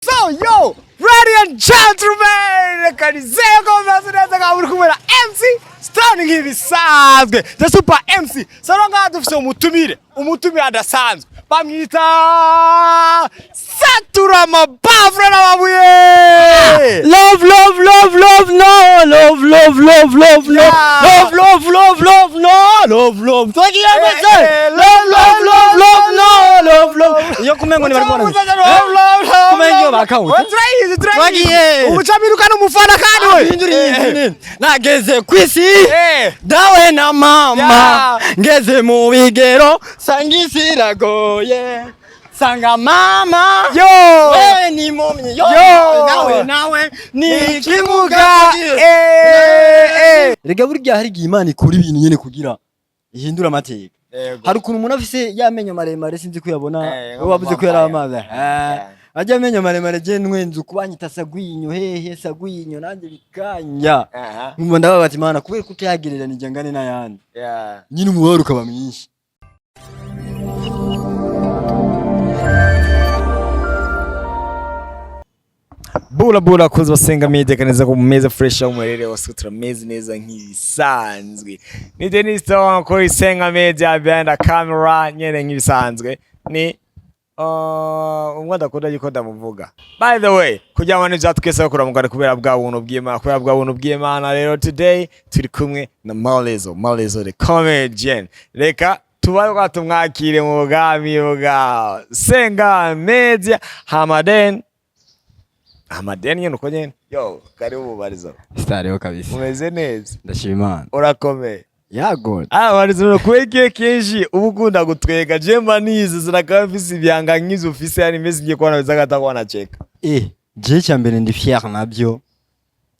So, yo, ladies and gentlemen, kanizeye ko mwazi neza nga muri kubera MC standing ibisanzwe the super MC saranga dufise umutumire adasanzwe bamwita satura mabavre n'ababuye love no love twagira bese love yo kumengo ni barikona kumengo bakawuti twagiye umucamiruka n'umufana kandi we nageze kwisi dawe na mama ngeze mu bigero sangisiragoye sanga mama yo we ni momye yo nawe ni kimuga rega burya hari Imana ikora ibintu nyene kugira ihindura amateka hari ukuntu umuntu afise yamenyo maremare sinzi kuyabona wabuze ko yaramaza ajya amenyo maremare je nwenzu kubanyita sagwinyo hehe sagwinyo nanje bikanya ngumva ndababa ati Imana kubera ko tuyagereranije ngane n'ayandi nyine umubaro ukaba mwinshi. Bula kuzi basenga media kaneza ko mumeze fresh au mwerere wose turameze neza nk'ibisanzwe ni Dennis Tawa ko Sengaa media behind the camera nyene nk'ibisanzwe ni umwanda koda yiko ndamuvuga. By the way kugira ngo nje atukese kuramugana kubera bwa buntu bw'Imana rero today turi kumwe na Malezo the Comedian reka tubaye kwatumwakire mu bwami bwa Sengaa media Hamadeni nuko nyene yo karibu barizo Stareo kabisa umeze neza ndashima Imana urakomeye yago barizo kwege kenshi ubukunda gutwega jemba nizi zirakafisi byanga nkizo ufise yani mezi ngiye kwana bizaga takwana cheka je cyambere ndi fier nabyo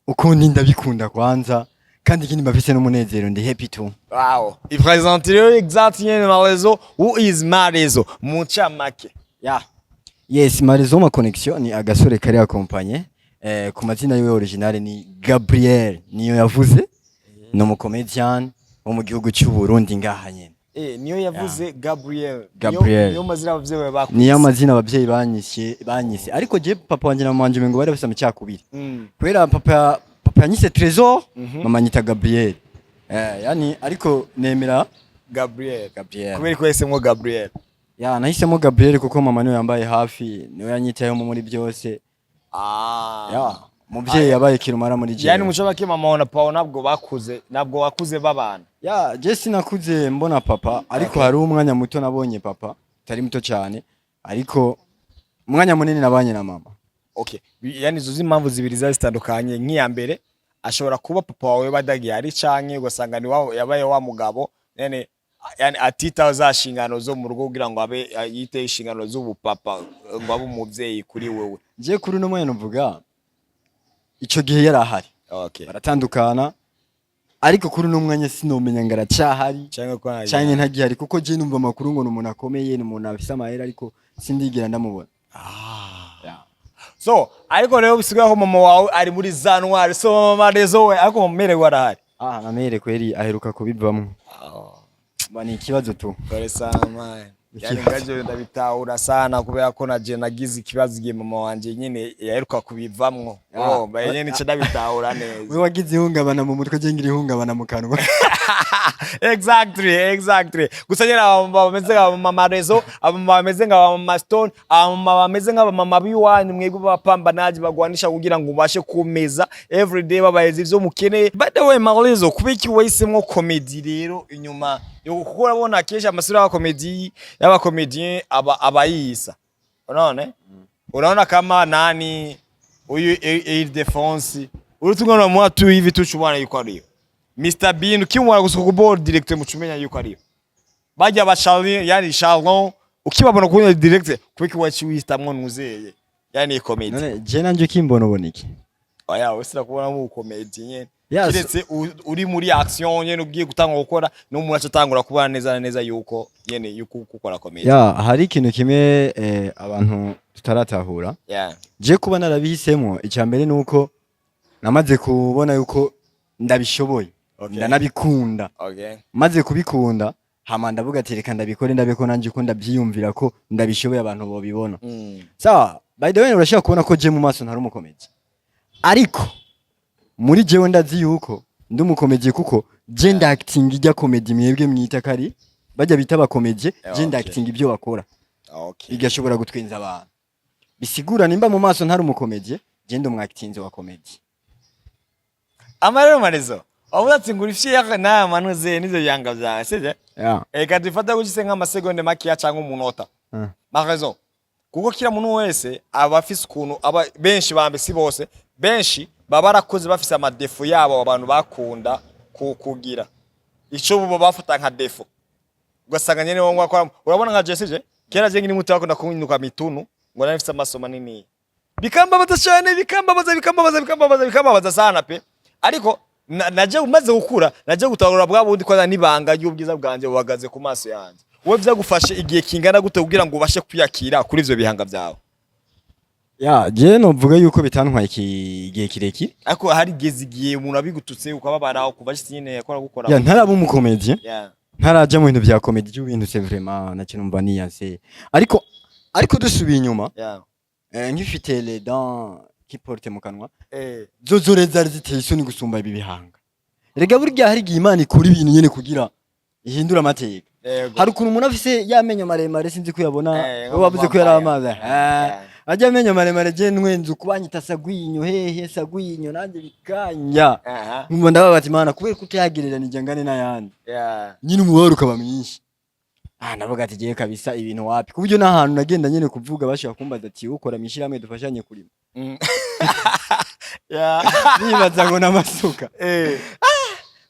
ukundi ndabikunda kwanza kandi ikindi bafise n'umunezero ndi happy too. Wow il présente exactement Malezo who is Malezo muchamake Yes, Malezo ma connection ni agasore kari akompanye ku mazina yiwe original ni Gabriel niyo yavuze no mu comedian wo mu gihugu cy'u Burundi ngaha nyene niyo yavuze Gabriel niyo mazina abavyeyi bakuze niyo mazina abavyeyi banyise ariko je papa wanje na manje ngo bari bafise amacakubiri kubera papa yanyise Trésor mama nyita Gabriel yani ariko nemera Gabriel kubera ko yasemwo Gabriel nahisemo Gabriel kuko mama niwe yambaye hafi niwe yanyitayeho muri byose muvyeyi yabaye kirumara muri je yani muco bake mama na papa nabwo wakuze babana je sinakuze mbona papa ariko hari umwanya muto nabonye papa tari muto cyane ariko umwanya munini nabanye na mama. Yani zo impamvu zibiri zitandukanye nk'iya mbere ashobora kuba papa wawe badagiye ari canke ugasanga ni yabaye wa mugabo nene yani atita zashingano zo mu rugo kugira ngo abe yite ishingano z'ubupapa ngo abe umuvyeyi kuri wewe. Je kuri no mwene mvuga ico gihe yarahari baratandukana ariko kuri no mwanya sinomenya ngara cyahari cyane ntagihari kuko je numva makuru ngo n'umuntu akomeye n'umuntu afise amahera ariko sindigera ndamubona. So ariko rero bisigaho mama wawe ari muri January so mama Malezo we ariko mumere warahari namere kweri aheruka kubivamwe bani ikibazo tu kore sana yani ngaje ndabitahura sana kubera ko naje nagize ikibazo igihe mama wanje nyine yaheruka kubivamwo baye nico ndabitahura neza we wagize ihungabana mu mutwe je ngira ihungabana mu kanwa exactly gusa nyera bameze nka mama Malezo bameze nka mama Stone bameze nka mama biwanyu mwebwe bapamba naje bagwanisha kugira ngo ubashe kumeza everyday babayeze ivyo mukeneye. By the way Malezo kubiki wahisemwo comedy rero inyuma yo gukora bona kesha amasura ya comedy y'aba comedian abayisa unaona kama nani uyu Ildefonsi urutungana mu watu hivi tuchubana yuko ariyo Mr Bean ukimwara gusuka ku board director mucumenya yuko ariyo bajya bashali yani Charlon ukibabona ku director kubiki wachi wistamwo nuzeye yani comedy je nanje kimbona uboniki usira kubona mu comedy nyene kiretse uri muri action nyene ugiye gutanga gukora no mu acatangura kubana neza yuko nyene yuko gukora comedy hari ikintu kimwe abantu tutaratahura je kuba narabihisemo icambere nuko namaze kubona yuko ndabishoboye ndanabikunda maze kubikunda hama ndavuga ati reka ndabikore ndabeko nanje ko ndabyiyumvira ko ndabishoboye abantu bo bibona sawa by the way urashaka kubona ko je mu maso ntari umukomedi ariko muri jewe ndazi yuko ndi umukomedi kuko je ndacting ijya comedy mwebwe mwita kari bajya bita abakomedi je ndacting ibyo bakora bigashobora gutwenza abantu bisigura nimba mu maso ntari umukomedi je ndi umwactinze wa comedy amarero Malezo Awudatsi ngurifye yaka na manuze nizo yanga vya sije kadifata gukise nk'amasegonde makiya cyangwa umunota MAREZO kuko kira muntu wese abafise ukuntu aba benshi bambe si bose benshi baba barakoze bafise amadefo yabo abantu bakunda kugira ico bubo bafata nka defo ugasanga nyene wongwa kwa urabona nka Jesije kera je ngini mutu wakunda kunyuka mitunu ngo nafise amasoma nini bikambabaza cyane bikambabaza sana pe ariko naje umaze gukura naje gutangura bwa bundi kwa nibanga y'ubwiza bwanje bubagaze ku maso yanje wowe byagufashe igihe kingana gute kugira ngo ubashe kwiyakira kuri ivyo bihanga byawe je novuga yuko bitantwaye igihe kirekire ariko hari igihe umuntu abigututse ukababaraho kuva nyine yakora gukora ntaraba umukomedi ntaraja mu bintu bya comedy y'ibintu c'est vraiment na kintu mba niyanse ariko dusubiye inyuma nk'ifite les dents qui porte mu kanwa zozore zari ziteye isoni gusumba ibi bihanga rega burya hari igihe Imana ikora ibintu nyene kugira ihindura amateka hari ukuntu umuntu afise yamenyo maremare sinzi kuyabona wabuze ko yari amazi ajya amenyo maremare je nwenzu kubanyita sagwinyo hehe sagwinyo nanje bikanya ngumva ndababa ati Imana kubera kutayagereranije ngane n'ayandi nyine umubaro ukaba mwinshi navuga ati giye kabisa ibintu wapi kuburyo nahantu nagenda nyene kuvuga bashaka kumbaza ati ukora mishiramwe dufashanye kurima nibaza ngo namasuka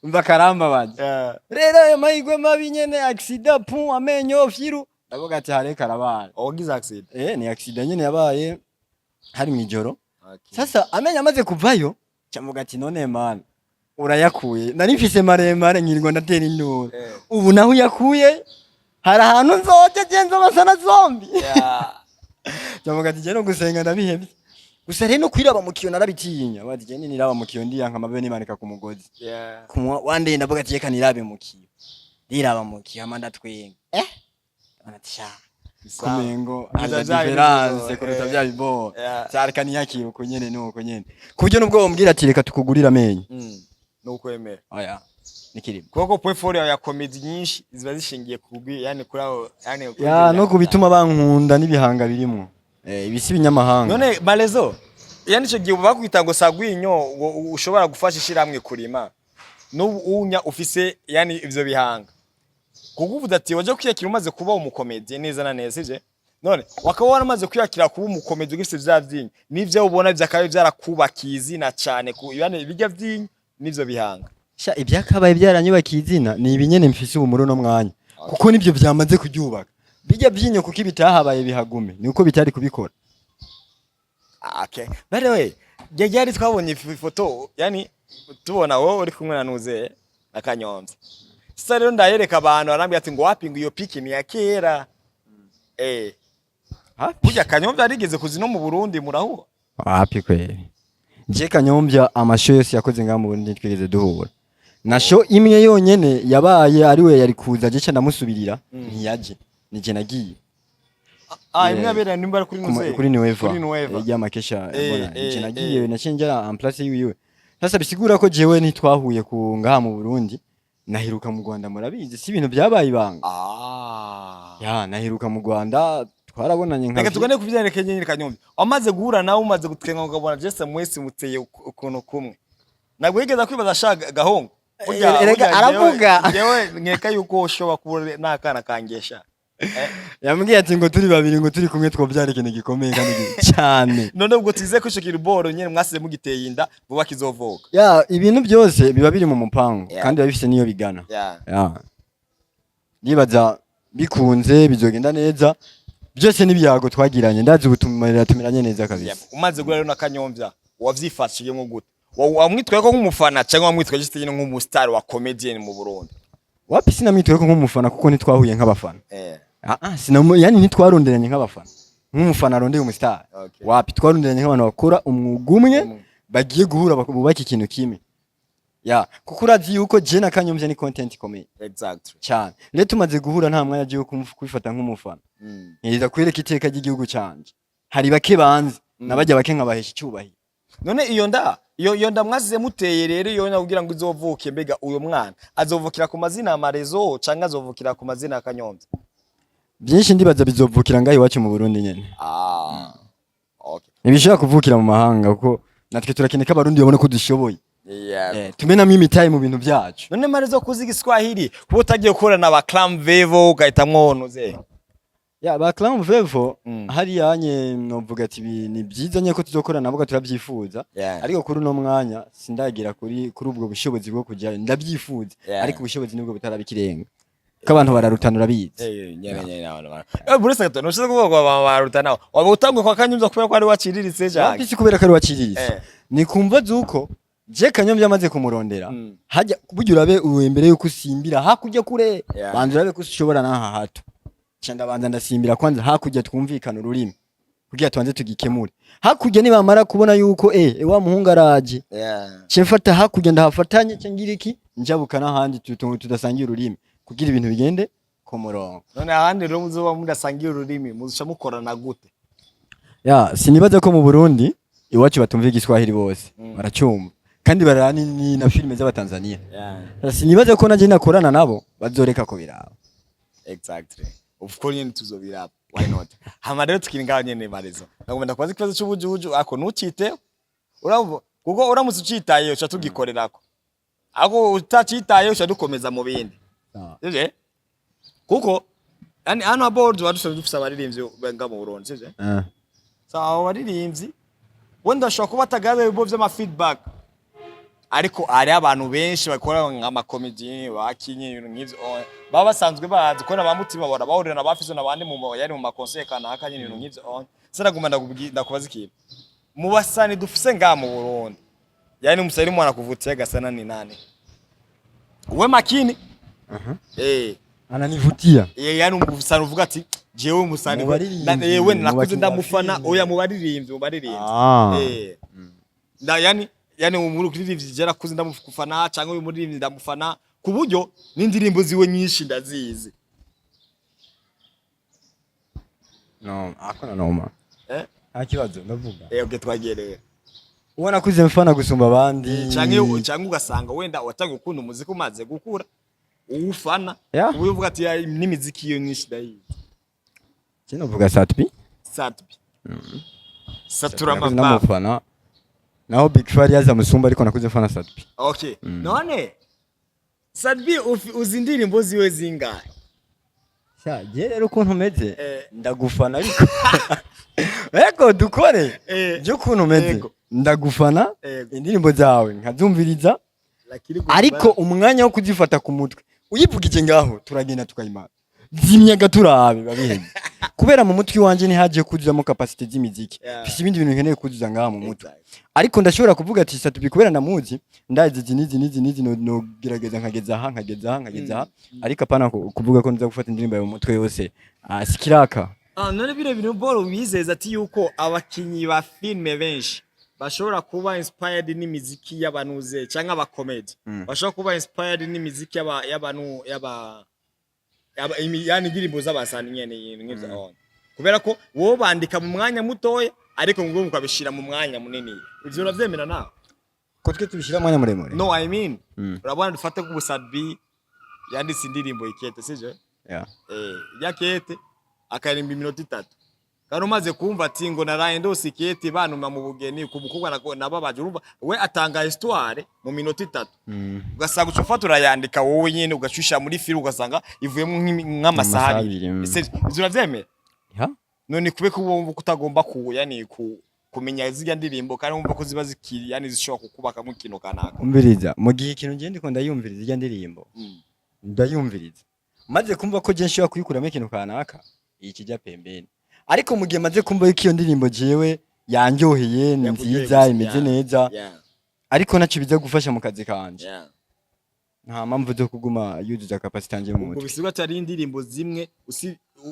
umva karamba banje rero ayo mahigwe mabi nyene accident pont amenyo firu ndavuga ati hare karabana ogize accident ni accident nyene yabaye hari mwijoro sasa amenyo amaze kuvayo cyamuga ati none man urayakuye nari mfise maremare ngirirwa ndatera induru ubu naho yakuye hari ahantu nzoje genza basana zombi cyamuga ati je no gusenga ndabihebye gusa rero kwiraba mu kiyo narabitinya bati je nini raba mu kiyo ndiyanka mabe nimanika ku mugozi kumwa wande ndavuga ati reka nirabe mu kiyo ndiraba mu kiyo amanda twenga anatisha kumengo ala difference kuruta bya bibo cyareka niyakira uko nyene nuko nyene kubyo nubwo wombwira ati reka tukugurira amenyo nuko yemera oya nikirimo koko portfolio ya comedy nyinshi ziba zishingiye kugwi yani kuraho yani no kubituma bankunda nibihanga birimo ibisi binyamahanga none Malezo yani cyo gihe bakwita ngo sagwinyo ushobora gufasha ishiramwe kurima n'unya ufise yani ivyo bihanga kuguvuza ati waje kwiyakira umaze kuba umukomedi neza na neza sije none wakaba waramaze kwiyakira kuba umukomedi ugifite vyavyinyi nivyo ubona vyakaye vyarakubakiye izina cyane yani bijya vyinyi nivyo bihanga sha ibyakabaye byaranyubakiye izina ni ibinyene mfise ubumuro no mwanya kuko nivyo vyamaze kuryubaka bijya byinyo kuko ibitahabaye bihagume niko bitari kubikora okay by the way yari twabonye ifoto yani tubona wowe uri kumwe na Nuze akanyomvye sasa rero ndayereka abantu arambye ati ngo wapinga iyo piki ni ya kera burya Kanyomvya arigeze kuzino mu Burundi murahuba wapi kweli je Kanyomvya amasho yose yakoze ngaho mu Burundi twigeze duhura na show imwe yonyene yabaye ari we yari kuza je cyane ndamusubirira ntiyaje nije nagiye imwe abera nimba kuri Nueva ya makesha bona nije nagiye nacenjera en place yiwe sasa bisigura ko jewe ntitwahuye ku ngaha mu Burundi nahiruka mu Rwanda murabizi si ibintu byabaye ibanga nahiruka mu Rwanda twarabonanye nka reka tugane kuvyerekeye nyine Kanyomvya amaze guhura nawe umaze gutwenga ngabona Jesse mwese muteye ukuntu kumwe nagwigeza kwibaza shaka gahongo erega aravuga yewe nkeka yuko ushobora kubura nakana kangesha yambwiye ati ngo turi babiri ngo turi kumwe twobyara ikintu gikomeye kandi cyane none ubwo tize ko ico kiriboro nyene mwasize mugiteye inda vuba kizovoka ibintu byose biba biri mu mupango kandi babifise niyo bigana nibaza bikunze bizogenda neza byose nibyago twagiranye ndazi ubutumira tumiranye neza kabisa umaze gura rero na Kanyomvya wavyifashiye nko gute wamwitwaye ko nk'umufana cyangwa wamwitwaye just nyine nk'umustar wa comedian mu Burundi wapi sinamwitwaye ko nk'umufana kuko ntitwahuye nk'abafana yani ntitwaronderanye nk'abafana nk'umufana arondeye umustar wapi twaronderanye nk'abantu bakora umwuga umwe bagiye guhura bubaka ikintu kimwe kuko urazi yuko je na Kanyomvya ni content ikomeye exactly cyane rero tumaze guhura nta mwanya agiye kubifata nk'umufana nkiza kwereka iteka ry'igihugu cyanje hari bake banze nabajya bake nkabahesha icyubahiro. None iyo nda mwazize muteye rero iyo kugira ngo izovuke mbega uyo mwana azovukira ku mazina ya Malezo canke azovukira ku mazina ya Kanyombya? Byinshi ndibaza bizovukira ngaho iwacu mu Burundi nyene. Okay. Ntibishobora kuvukira mu mahanga kuko natwe turakeneka abarundi babone ko dushoboye. Tumenamwe imitaye mu bintu byacu. None Malezo kuziga Iswahili kuba utagiye gukorana na ba Clam Vevo ugahitamwo noze? Ba Clam Vevo hari yanye novuga ati ni byiza nye ko tuzokorana nabo turabyifuza, ariko kuri no mwanya sindagira kuri ubwo bushobozi bwo kujya ndabyifuza, ariko ubushobozi nibwo butarabikirenga ko abantu bararutanura bize. Burese gato no kuvuga ngo barutanaho waba utangwe kwa Kanyombya kubera ko ari waciriritse cyane. Bisi kubera ko ari waciriritse ni kumva zuko je Kanyombya amaze kumurondera hajya buryo urabe uwembere yuko usimbira hakujya kure banze urabe ko ushobora naha hato cyanda banza ndasimbira kwanza hakujya twumvikana ururimi kugira tubanze tugikemure hakujya nibamara kubona yuko wa muhungu araje cyemfata hakujya ndahafatanye cyangira iki njabukana handi tudasangiye ururimi kugira ibintu bigende ku murongo. None ahandi rero muzoba mudasangiye ururimi muzusha mukorana gute? Sinibaza ko mu Burundi iwacu batumva igiswahili bose baracyumva kandi barani na filime z'abatanzania. Sinibaza ko naje nakorana nabo bazoreka ko biraba. Exactly. Of course nyene tuzobiraba. Why not? Hama rero tukiringaho nyene Malezo. Nagomba kwazi kibazo cy'ubujuju ako nucite. Urabo kuko uramutse ucitaye uca tugikorerako. Ako utacitaye uca dukomeza mu bindi. Sije? Kuko yani hano aboard badusaba dufisa abaririmbyi benga mu Burundi sije? Sawa abaririmbyi wenda shaka kuba tagabe bibo vy'ama feedback. Ariko ari abantu benshi bakora nk'ama comedian bakinye ibintu nk'ivyo baba basanzwe bazi ko na mutima bora bahurira na bafizo nabandi mu yari mu makonseye kana akanye ibintu nk'ivyo saraguma ndakubaza ikintu mu basani dufise nga mu Burundi yani umusari mwana kuvutse gasana ni nane we makini ananivutia yani umusani uvuga ati jewe umusani we nakuze ndamufana oya mu baririmbyi yani umuririmbyi jera kuze ndamufana cyangwa uyu muririmbyi ndamufana ku buryo n'indirimbo ziwe nyinshi ndazizi. No, akona noma. Akibazo ndavuga. Okay twagereye. Ubona kuze mfana gusumba abandi. Cyangwa ugasanga wenda watangiye gukunda umuziki umaze gukura ufana uvuga ati n'imiziki iyo nyinshi ndayizi. Kino vuga Satbi? Satura mapana. Naho Big Fari yaza musumba ariko nakuze mfana Satbi. Okay. None Satbi uzindirimbo ziwe zingahe? Je rero ukuntu meze ndagufana ariko eko dukore je ukuntu meze ndagufana indirimbo zawe nkazumviriza ariko umwanya wo kuzifata ku mutwe uyivugije ngaho turagenda tukayimara zimyaga turabe babiheze kubera mu mutwe wanje ni haje kuzuzamo capacity z'imiziki fisi ibindi bintu nkeneye kuzuza ngaho mu mutwe ariko ndashobora kuvuga ati Satbi kubera ndamuzi ndazi nizi no gerageza nkageza aha ariko apana kuvuga ko nza gufata indirimbo yo mu mutwe yose sikiraka. None bire bintu boro bizeza ati yuko abakinyi ba filme benshi bashobora kuba inspired n'imiziki y'abanuze cyangwa aba comedy bashobora kuba inspired n'imiziki y'abantu yani indirimbo z'abasani nyene nk'ivyo kubera ko wo bandika mu mwanya mutoya ariko ngo mukabishira mu mwanya munini ivyo uravyemera nawe ko twe tubishira mu mwanya muremure? No, I mean urabona dufate ku Satbi yanditse indirimbo ikete sije yakete akarimba iminota 3 kandi umaze kumva ati ngo naraye ndose ikete banuma mu bugeni ku mukobwa nababaje urumva we atanga histoire mu minota 3 ugasanga ucufata urayandika wowe nyene ugashusha muri film ugasanga ivuyemo nk'amasaha ivyo uravyemera? None kube ko wumva kutagomba yani kumenya zirya ndirimbo kandi wumva ko ziba zikiri yani zishobora kukubaka mu kino kanaka umviriza mu gihe ikintu ngende ko ndayumviriza zirya ndirimbo ndayumviriza maze kumva ko je nshobora kuyikuramo ikintu kanaka ikijya pembeni ariko mu gihe maze kumva yuko iyo ndirimbo jewe yanjoheye ni nziza imeze neza ariko naco biza gufasha mu kazi kanje nta mpamvu zo kuguma yuzuza capacity yanje mu mutwe bisigwa cyari indirimbo zimwe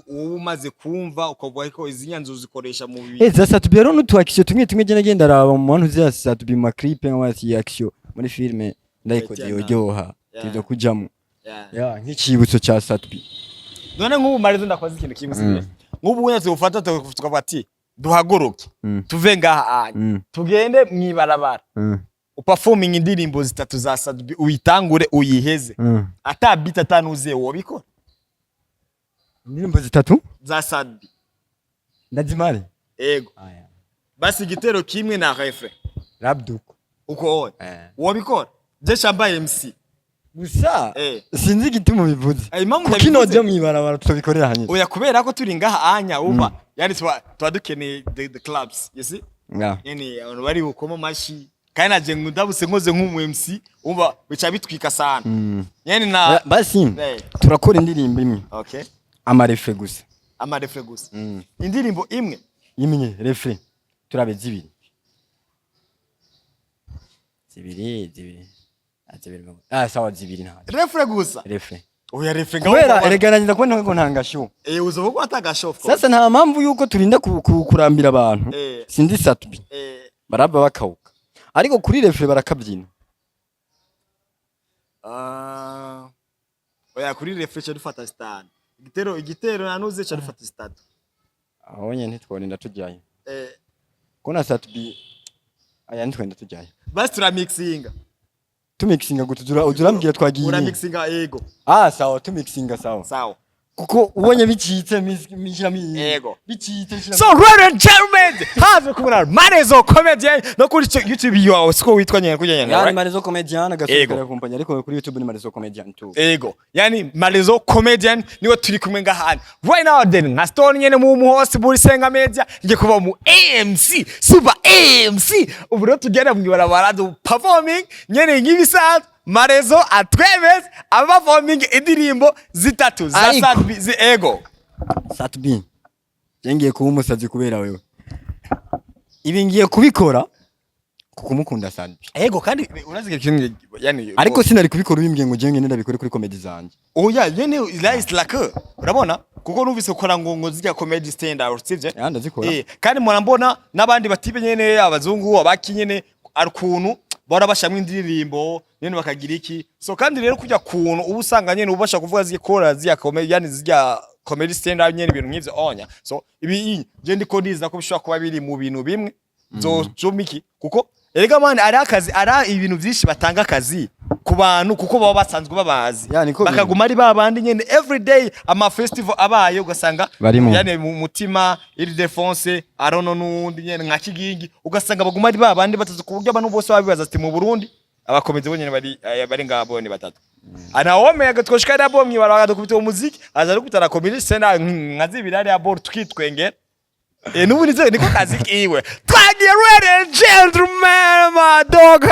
ubu umaze kumva ukavuga ko izinyanzo zikoresha mu bibi za Satbi rero n'utwakisho tumwe genda raba mu muntu za Satbi ma clip nk'abasi action muri filme ndayikoze yojoha tizo kujamo nk'ikibutso cha Satbi. None nk'ubu Malezo ndakwaza ikintu kimwe nk'ubu unyaze ufata tukavuga ati duhaguruke tuve ngaha tugende mwibarabara uperforming indirimbo zitatu za Sadbi uyitangure uyiheze ata beat atanuze wobikora indirimbo zitatu za Sadbi ndazimare ego basi igitero kimwe na refrain rabduko uko wowe wobikora je shambaye MC gusa sinzi igituma bivuze kino je mwibarabara tubikorera hanye oya kubera ko turi ngaha anya uba yani twa dukeneye the clubs you see yani abantu bari bukoma mashi kandi naje ngundabuse nkoze nk'umu MC umva bica bitwika sana yani na basi turakora indirimbo imwe okay amarefe gusa indirimbo imwe refe turabe zibiri sawa zibiri nta refe gusa oya refe ngaho kubera eregananyiza ko ntanga show uzovuga ko atanga show sasa nta mpamvu yuko turinda kurambira abantu sindi Sadbi baraba bakawuka ariko kuri refe barakabyina oya kuri refe cyo dufata stand igitero nanuze cyo dufata stand aho nyene ntitworinda tujyaye kona Sadbi aya ntwenda tujyaye basi turamixinga gutuzura urambwira twagiye uramixinga ego sawa tumixinga sawa kuko ubonye bicitse mishirami ego bicitse so ladies and gentlemen hazo kumura Malezo Comedian no kuri YouTube yawe siko witwa nyene kujyanye yani Malezo Comedian agasukira kumpanya ariko kuri YouTube ni Malezo Comedian too ego yani Malezo Comedian niwe turi kumwe ngahana right now then na stone nyene mu host buri Sengaa media ngiye kuba mu AMC super AMC uburo tugera mu barabara do performing nyene ngibisa Malezo atwebes performing indirimbo zitatu za Sadbi ego Sadbi ngiye kuba umusazi kubera wewe ibi ngiye kubikora kukumukunda Sadbi ego kandi unazigira kintu yani ariko sinari kubikora ubimbwiye ngo je ngene ndabikore kuri comedy zanje oya yene lies like urabona kuko numvise ukora ngo zijya comedy stand out sivye ndazikora kandi murambona nabandi batibe nyene abazungu abakinyene arukuntu bora bashamwe indirimbo nyene bakagira iki so kandi rero kujya kuntu ubu usanga nyene ubasha kuvuga zikora ziya comedy yani zijya comedy stand out nyene ibintu nk'ivyo onya so ibi je ndiko ndiza ko bishobora kuba biri mu bintu bimwe zo miki kuko erega mani ari akazi ari ibintu byinshi batanga akazi ku bantu kuko baba basanzwe babazi bakaguma ari babandi nyene every day ama festival abaye ugasanga yani mu mutima iri defense arono nundi nyene nka kigingi ugasanga baguma ari babandi batazi kuburyo abantu bose babibaza ati mu Burundi abakomeze bonyene bari ngabo ni batatu ana omega twoshikara bo mwibaraka dukubita umuziki aza rukutara comedy sena nkazibirari ya bor tukitwengera nubu niko kazi kiwe twagiye ready gentlemen ma dog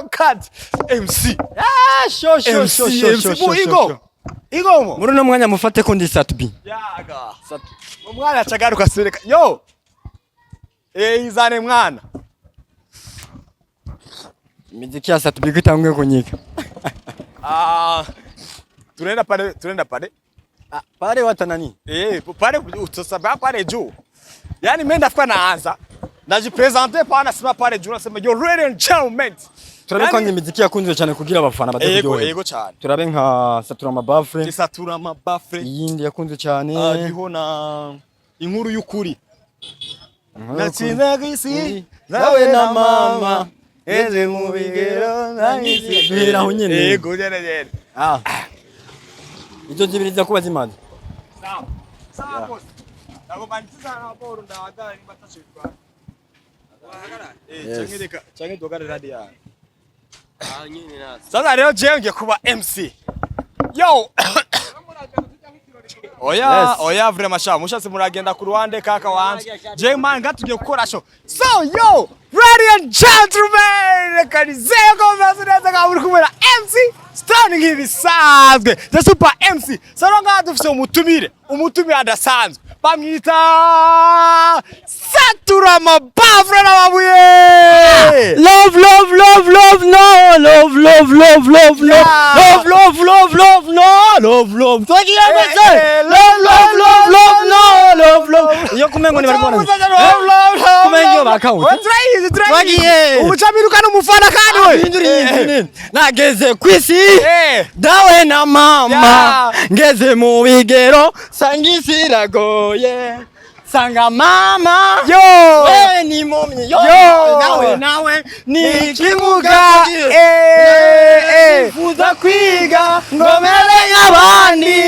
cut MC show igo muri no mwanya mufate ko ndi Sadbi yaga umwana acagaruka sereka yo izane mwana miziki ya Sadbi gitangwe kunyika tunaenda pale pale watanani pale utasaba pale juu yani mimi ndafika naanza najipresenter pana sima pale juu nasema yo ladies and gentlemen turabe kandi imiziki yakunzwe cyane kugira abafana badabyoye ego cyane turabe nka satura mabafre yindi yakunzwe cyane ariho na inkuru y'ukuri natsinda gisi nawe na mama eze mu bigero nahise biraho nyene ego nyene izo zibiriza kuba zimaze sawa boss nagobantiza na boro ndawagara ni batashirwa change dogara radio nyine nasi sasa leo jenge kuba MC yo oya vraiment sha mushatse muragenda ku ruhande kaka wanje je man ngatugiye gukora show so yo ladies and gentlemen kanizego mazuneza ngaburi kubera MC standing ibisanzwe the super MC saronga dufise umutumire adasanzwe bamwita satura mabavre n'ababuye love no twagiye meze love yo kumengo ni barikona kumengo bakawuta twagiye umucamiruka n'umufana kandi we nageze kwisi dawe na mama ngeze mu bigero sangisiragoye Sanga mama Yo we ni momye yo nawe ni kimuga fuza kwiga ngomele y'abandi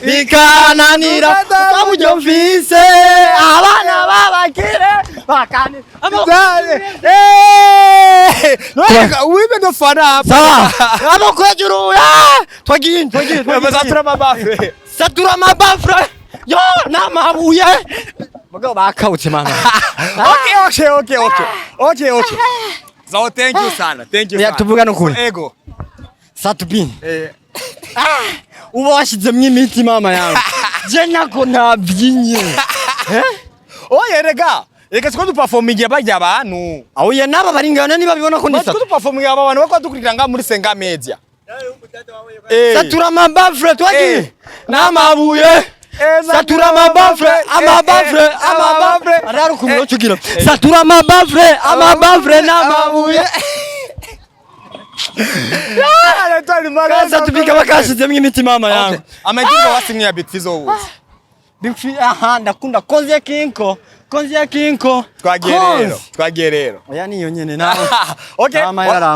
bikananira kaburyo mfise abana babakire bakani wibe no fana sawa abo kwejuru twagiye satura mabafre yo namabuye Magao bakawutse mama. Okay. So thank you sana. Ya tuvuga nukuri. Ego. Satubini. Uba washizemwe imiti mama yangu. Je nako navyinye. Oye reka siko duperforminga bajya abantu. Oye naba baringana niba bibona ko ndisa. Siko duperforminga abantu bako dukurikiranga muri Sengaa Media. Satura mabafre twagi. Namabuye. Satura mabafre araru kumyo chugira satura mabafre namabuye satubika bakashizemwe imiti mama yangu amagiga wasimye ya Big Fizzo ubuze Big Fizzo ndakunda konzi ya kinko twagiye rero oya niyo nyene nawe okay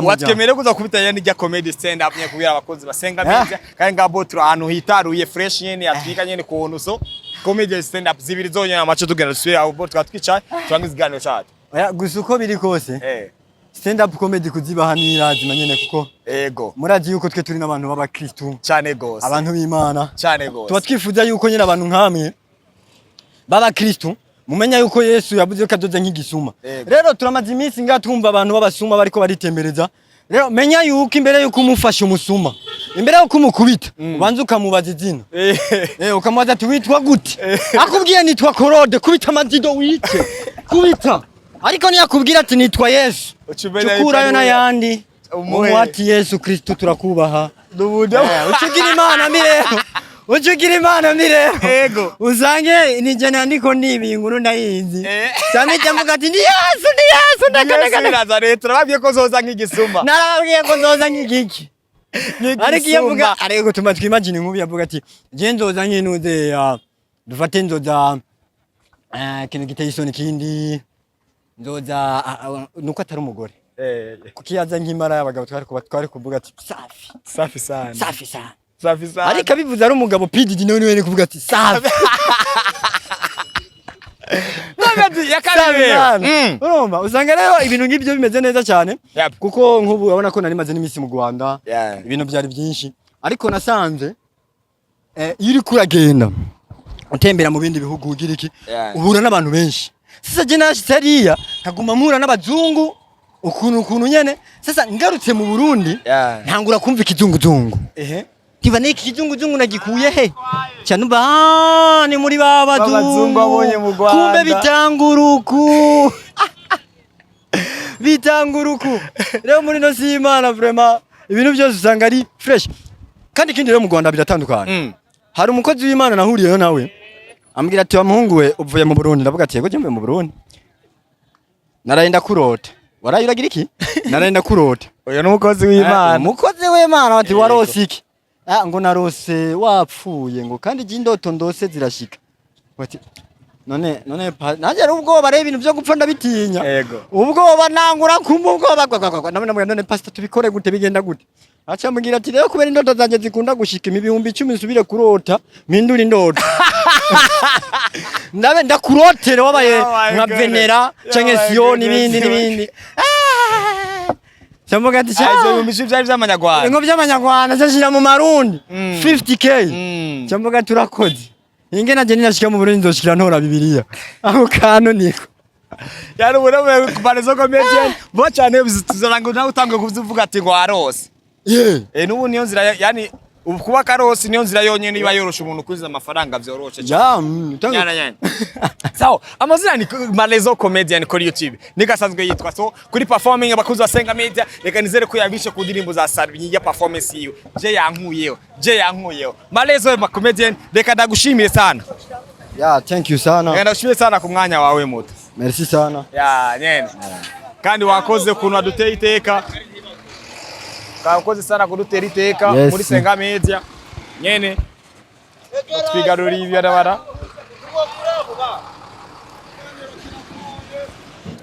watkemere kuza kubita yani rya comedy stand up nye kubira abakozi basenga Media kandi ngabo turi ahantu hitaruye fresh nyene atwika nyene kuntu so comedy stand up zibiri zonyene amacho tugenda dusubira abo twatwica twangize iganiro cyacu oya gusa uko biri kose stand up comedy kuziba hanira nyene kuko ego muraji yuko twe turi nabantu baba Kristo cyane gose abantu b'Imana cyane gose tuba twifuza yuko nyene abantu nkamwe baba Kristo mumenya yuko Yesu yavuze ko adoze nk'igisuma rero turamaze iminsi ngatumva abantu babasuma bariko baritembereza rero menya yuko imbere yuko umufasha umusuma imbere yuko umukubita ubanza ukamubaza izina ukamubaza ati witwa gute akubwiye nitwa Korode kubita amazido wice kubita ariko niyakubwira ati nitwa Yesu cukurayo n'ayandi umuhati Yesu Kristo turakubaha ucugira imana mirero ego uzange nije nandiko nibinguru ndayizi cyane cyavuga ati ni Yesu ndakanaga leta babwiye ko zoza nk'igisuma narabwiye ko zoza nk'igiki ariko yavuga ariko tuma twimagine nkubi yavuga ati je nzoza nk'inuze dufate nzoza kintu giteye isoni kindi nzoza nuko atari umugore kuki yaza nk'imara y'abagabo twari kuvuga ati safi sana ariko abivuze ari umugabo PDD nawe niwe kuvuga ati safi urumva usanga rero ibintu ngibyo bimeze neza cyane kuko nk'ubu urabona ko nari maze n'imisi mu Rwanda ibintu byari byinshi ariko nasanze iyo uri kuragenda utembera mu bindi bihugu ugira iki uhura n'abantu benshi sasa je nashitse hariya nkaguma mpura n'abazungu ukuntu nyene sasa ngarutse mu Burundi ntangura kumva ikizunguzungu kiva niki kijungujungu nagikuye he cyanuba ni muri babazungu abonye mu Rwanda kumbe bitanguruku rero muri no si Imana vraiment ibintu byose usanga ari fresh kandi kindi rero mu Rwanda biratandukana hari umukozi w'Imana nahuriyeyo nawe ambwira ati wa muhungu we uvuye mu Burundi ndavuga ati yego je mu Burundi narayenda kurota warayuragira iki narayenda kurota oya n'umukozi w'Imana ati warose iki ngo narose wapfuye ngo kandi jindoto ndose zirashika bati none naje ari ubwoba rero ibintu byo gupfa ndabitinya ubwoba nangura kumva ubwoba none pastor tubikore gute bigenda gute acha mbwira ati rero kubera indoto zanje zikunda gushika ibihumbi 10 nsubire kurota mpindura indoto ndabe ndakurotera wabaye nka Venera canke Sion n'ibindi Chamboga ati cyazo ibihumbi byari by'amanyarwanda ngo by'amanyarwanda zashira mu marundi 50k chamboga turakoze inge naje ninashika mu Burundi nzoshikira ntora bibiliya aho kano niko yari ubona ku Malezo Comedian bo cyane bizituzaranga nawe utangiye kuvuga ati ngo arose n'ubu niyo nzira yani kuba karosi niyo nzira yonyene iba yorosha umuntu kwiza amafaranga byoroshe cyane sawa amazina ni Malezo Comedian kuri YouTube nigasanzwe yitwa so kuri performing abakuzi ba Sengaa Media reka nizere ko yabishe ku ndirimbo za Sarbi ya performance yiwe je yankuyeho Malezo Comedian reka ndagushimire sana thank you sana reka ndagushimire sana ku mwanya wawe muto merci sana nyene kandi wakoze kuntu aduteye iteka kakoze sana kudutera iteka muri Sengaa Media nyene twigaruriye ibyarabara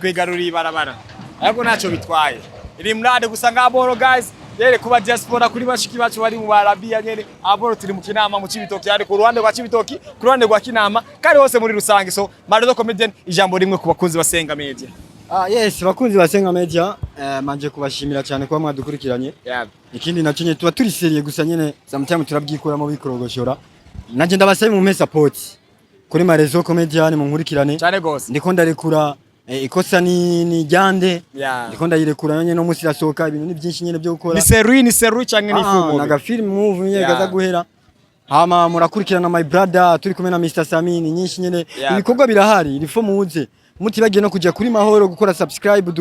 kwigarurira ibarabara ariko ntacyo bitwaye iri mrade gusa ngaboro guys yere kuba diaspora kuri bashiki bacu bari mu Arabia nyene aboro turi mu Kinama mu Cibitoki ari ku ruhande rwa Cibitoki ku ruhande rwa Kinama kandi hose muri rusange so Malezo Comedian ijambo rimwe ku bakunzi basenga media. Yes bakunzi basenga media manje kubashimira cyane kuba mwadukurikiranye. Ikindi nacyo nyene tuba turi seriye gusa nyene sometimes turabyikuramo bikorogoshora nanje ndabasaye mu mesa support kuri Malezo Comedian mu nkurikirane cyane gose ndiko ndarekura ikosa ni jande ndiko ndayirekura nyene no musi rasohoka ibintu ni byinshi nyene byo gukora ni seru cyangwa ni film naga film move nyene gaza guhera hama murakurikirana my brother turi kumwe na Mr Samini nyinshi nyene ibikorwa birahari rifo muze mutibagiye no kujya kuri mahoro gukora subscribe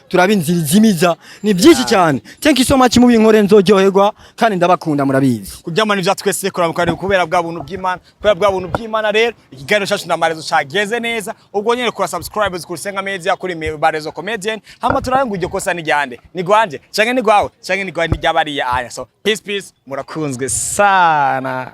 turabinzirizimiza ni byinshi cyane thank you so much mu binkore nzoryoherwa kandi ndabakunda murabizi kuryamana ivya twese kora mukari kubera bwa buntu bw'Imana rero ikiganiro cyacu na Malezo cyageze neza ubwo nyene kora subscribe kuri Sengaa media kuri Malezo Comedian hama turangu iryo kosa ni ryande ni gwanje canke ni gwawe canke ni gwawe ni ryabariye aya so peace murakunzwe sana.